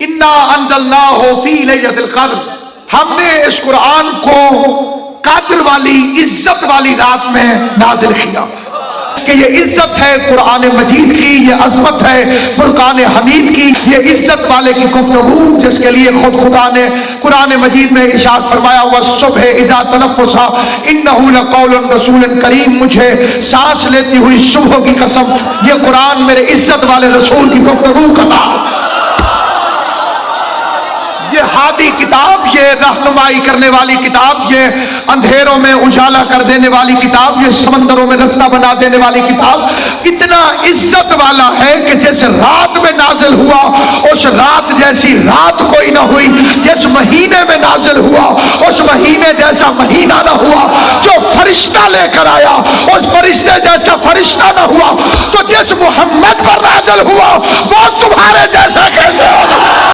انا انزلناہ فی لیلۃ القدر، ہم نے اس قرآن کو قدر والی عزت والی رات میں نازل کیا کہ یہ عزت ہے قرآن مجید کی، یہ عظمت ہے فرقان حمید کی، یہ عزت والے کی گفتگو جس کے لیے خود خدا نے قرآن مجید میں ارشاد فرمایا والصبح اذا تنفسا انہ لقول رسول کریم، مجھے سانس لیتی ہوئی صبح کی قسم، یہ قرآن میرے عزت والے رسول کی گفتگو کا نام، یہ ہادی کتاب، یہ رہنمائی کرنے والی کتاب، یہ اندھیروں میں اجالا کر دینے والی کتاب، یہ سمندروں میں رستہ بنا دینے والی کتاب اتنا عزت والا ہے کہ جس رات میں نازل ہوا اس رات جیسی رات کوئی نہ ہوئی، جس مہینے میں نازل ہوا اس مہینے جیسا مہینہ نہ ہوا، جو فرشتہ لے کر آیا اس فرشتے جیسا فرشتہ نہ ہوا، تو جس محمد پر نازل ہوا وہ تمہارے جیسا کیسے ہوگا؟